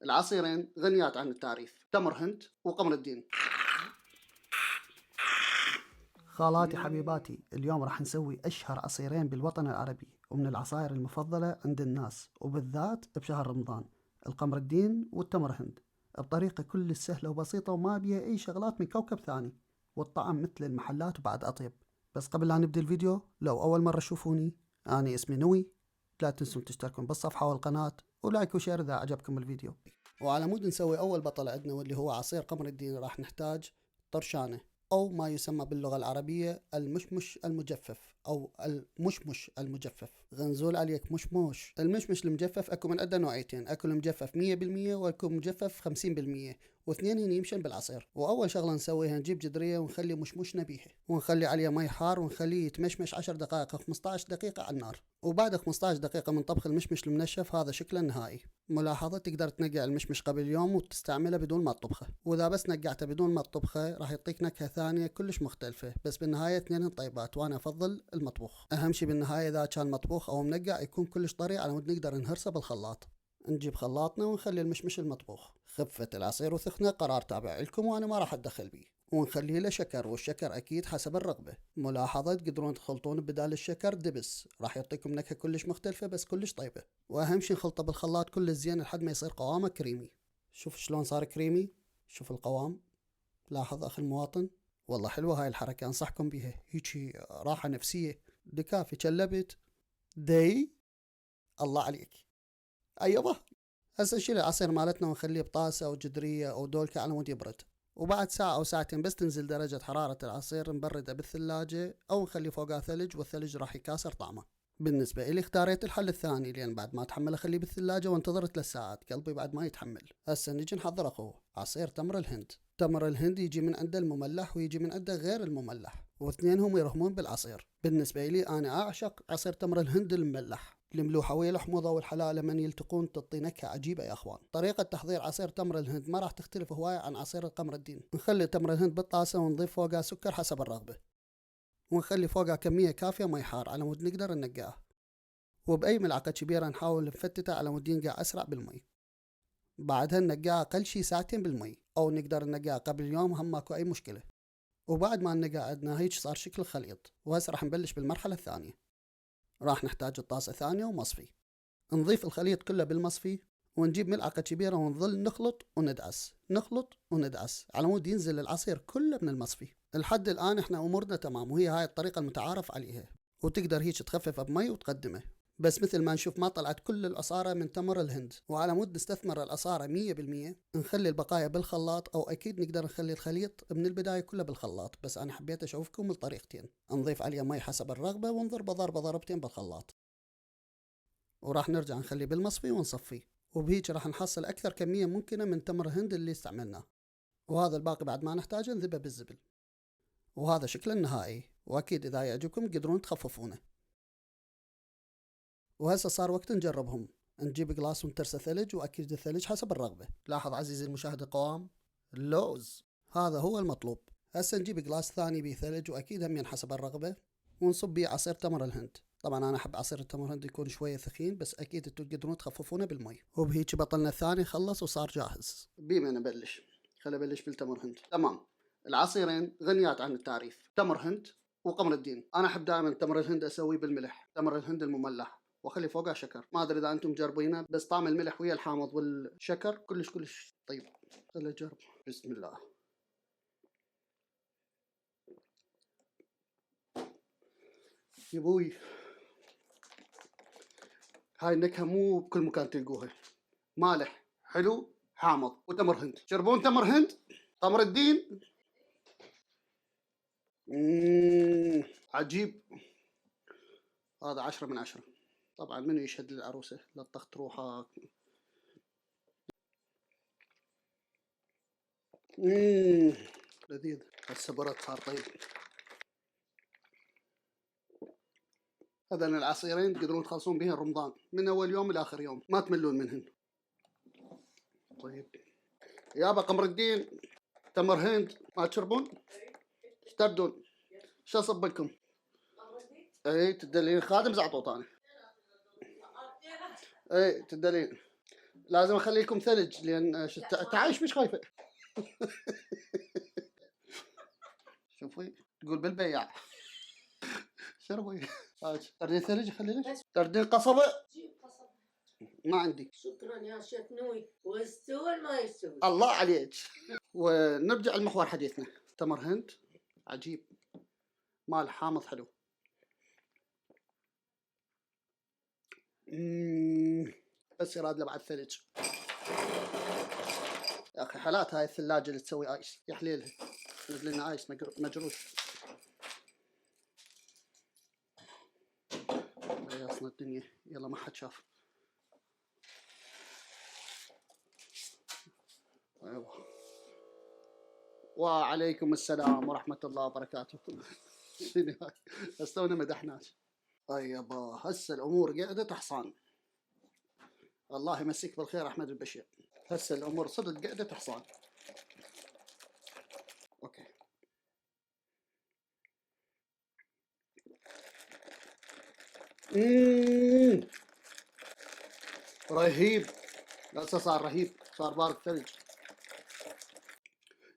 العصيرين غنيات عن التعريف، تمر هند وقمر الدين. خالاتي حبيباتي، اليوم راح نسوي أشهر عصيرين بالوطن العربي ومن العصائر المفضلة عند الناس وبالذات بشهر رمضان، القمر الدين والتمر هند، بطريقة كل سهلة وبسيطة وما بيها أي شغلات من كوكب ثاني، والطعم مثل المحلات وبعد أطيب. بس قبل لا نبدأ الفيديو، لو أول مرة تشوفوني أنا اسمي نوي، لا تنسون تشتركون بالصفحة والقناة ولايك وشير إذا عجبكم الفيديو. وعلى مود نسوي أول بطل عندنا واللي هو عصير قمر الدين راح نحتاج طرشانة أو ما يسمى باللغة العربية المشمش المجفف أو المشمش المجفف. غنزول عليك مشموش. المشمش المجفف أكو من عدة نوعيتين، أكو المجفف 100% وأكو مجفف 50%، واثنين هني يمشن بالعصير. وأول شغلة نسويها نجيب جدرية ونخلي مشموشنا بيها ونخلي عليه مي حار ونخليه يتمشمش 10 دقائق 15 دقيقة على النار. وبعد 15 دقيقة من طبخ المشمش المنشف هذا شكله النهائي. ملاحظة، تقدر تنقع المشمش قبل يوم وتستعمله بدون ما تطبخه، وإذا بس نقعته بدون ما تطبخه راح يعطيك نكهة ثانية كلش مختلفة، بس بالنهاية اثنين طيبات وأنا أفضل المطبوخ. أهم شي بالنهاية إذا كان مطبوخ أو منقع يكون كلش طري على مود نقدر نهرسه بالخلاط. نجيب خلاطنا ونخلي المشمش المطبوخ. خفة العصير وثخنة قرار تابع لكم وأنا ما راح أتدخل بيه. ونخليه له شكر، والشكر أكيد حسب الرغبة. ملاحظة، تقدرون تخلطون بدال الشكر دبس، راح يعطيكم نكهة كلش مختلفة بس كلش طيبة. وأهم شي نخلطه بالخلاط كل زين لحد ما يصير قوامه كريمي. شوف شلون صار كريمي، شوف القوام. لاحظ أخي المواطن، والله حلوة هاي الحركة، أنصحكم بيها، هيجي راحة نفسية. دكافي كلبت دي الله عليك. أيوة، هسه نشيل العصير مالتنا ونخليه بطاسة أو جدرية أو دولكة على مود يبرد، وبعد ساعة أو ساعتين بس تنزل درجة حرارة العصير نبرده بالثلاجة أو نخلي فوقها ثلج، والثلج راح يكاسر طعمه. بالنسبة إلي اختاريت الحل الثاني، لأن بعد ما أتحمل أخليه بالثلاجة وانتظر 3 ساعات، قلبي بعد ما يتحمل. هسه نجي نحضر أخوه عصير تمر الهند. تمر الهند يجي من عنده المملح ويجي من عنده غير المملح، واثنينهم يرهمون بالعصير. بالنسبة لي أنا أعشق عصير تمر الهند المملح. الملوحة ويا الحموضة والحلالة من يلتقون تعطي نكهة عجيبة يا أخوان. طريقة تحضير عصير تمر الهند ما راح تختلف هواية عن عصير القمر الدين. نخلي تمر الهند بالطاسة ونضيف فوقها سكر حسب الرغبة، ونخلي فوقها كمية كافية مي حار على مود نقدر ننقعه، وبأي ملعقة كبيرة نحاول نفتته على مود ينقع أسرع بالمي. بعدها ننقعه أقل شي ساعتين بالمي، أو نقدر ننقعه قبل يوم هم ماكو أي مشكلة. وبعد ما ننقع عندنا هيك صار شكل الخليط. وهسه راح نبلش بالمرحلة الثانية. راح نحتاج الطاسة ثانية ومصفي، نضيف الخليط كله بالمصفي ونجيب ملعقة كبيرة ونظل نخلط وندعس نخلط وندعس على مود ينزل العصير كله من المصفي. لحد الآن احنا أمورنا تمام، وهي هاي الطريقة المتعارف عليها، وتقدر هيك تخففها بمي وتقدمه. بس مثل ما نشوف ما طلعت كل العصارة من تمر الهند، وعلى مود نستثمر العصارة 100% نخلي البقايا بالخلاط، أو أكيد نقدر نخلي الخليط من البداية كله بالخلاط، بس أنا حبيت أشوفكم الطريقتين. نضيف عليه مي حسب الرغبة ونضربه ضربتين بالخلاط، وراح نرجع نخليه بالمصفي ونصفيه، وبهيك راح نحصل أكثر كمية ممكنة من تمر الهند اللي استعملناه. وهذا الباقي بعد ما نحتاجه نذبه بالزبل. وهذا شكله النهائي، وأكيد إذا يعجبكم تقدرون تخففونه. وهسه صار وقت نجربهم. نجيب قلاص ونترسه ثلج، وأكيد الثلج حسب الرغبة. لاحظ عزيزي المشاهد القوام، اللوز هذا هو المطلوب. هسه نجيب قلاص ثاني بيه ثلج، وأكيد هم حسب الرغبة، ونصب بيه عصير تمر الهند. طبعا أنا أحب عصير التمر الهند يكون شوية ثخين، بس أكيد انتو تقدرون تخففونه بالمي. وبهيك بطلنا الثاني خلص وصار جاهز. بيما نبلش، خلي أبلش بالتمر هند. تمام، العصيرين غنيات عن التعريف، تمر هند وقمر الدين. أنا أحب دائما تمر الهند أسويه بالملح، تمر الهند المملح، واخلي فوقها شكر. ما ادري اذا انتم مجربينه، بس طعم الملح ويا الحامض والشكر كلش طيب. خلي اجرب. بسم الله. يبوي، هاي النكهه مو بكل مكان تلقوها. مالح حلو حامض وتمر هند. شربون تمر هند. تمر الدين عجيب. هذا 10 من 10. طبعا منو يشهد للعروسه لطخت روحك. لذيذ. هسه برد صار طيب. هذين العصيرين تقدرون تخلصون بهن رمضان من اول يوم لاخر يوم، ما تملون منهن. طيب يابا قمر الدين، تمر هند ما تشربون؟ ايش تبدون؟ شو اصب لكم؟ اي تدلين خادم زعطوط انا. اي تدلين. لازم اخلي لكم ثلج لان تعايش مش خايفه. شوفي تقول بالبياع. شربي. تردين ثلج خلي لك. تردين قصبه. جيب قصب. ما عندي. شكرا يا شتنوي. واستوى ما يستوي. الله عليك. ونرجع لمحور حديثنا. تمر هند عجيب، مال حامض حلو. بس يراد له بعد ثلج. يا اخي حالات هاي الثلاجه اللي تسوي ايس يا حليلها. نزل لنا ايس مجروش. اصلا الدنيا يلا ما حد شاف. ايوه. وعليكم السلام ورحمه الله وبركاته. شنو هاي؟ بس تونا مدحناك. اي يابا هسه الامور قاعده تحصان. الله يمسيك بالخير احمد البشير. هسه الامور صدق قاعده تحصان. اوكي. رهيب. لا صار رهيب، صار بارد ثلج.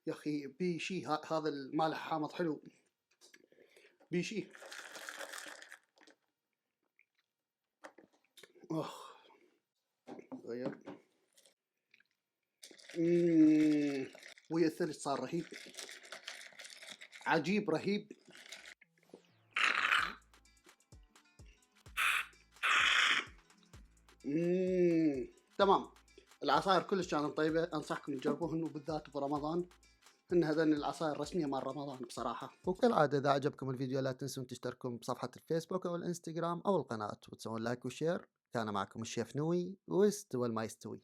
يا اخي بيشي هذا المالح حامض حلو. بيشي. اخ. غير. ويا الثلج صار رهيب. عجيب رهيب. تمام. العصائر كلش كانت طيبة، انصحكم تجربوهن وبالذات برمضان. ان هذين العصائر الرسمية مال رمضان بصراحة. وكالعادة إذا عجبكم الفيديو لا تنسون تشتركون بصفحة الفيسبوك أو الإنستغرام أو القناة وتسوون لايك وشير. كان معكم الشيف نوي، واستوى ما يستوي.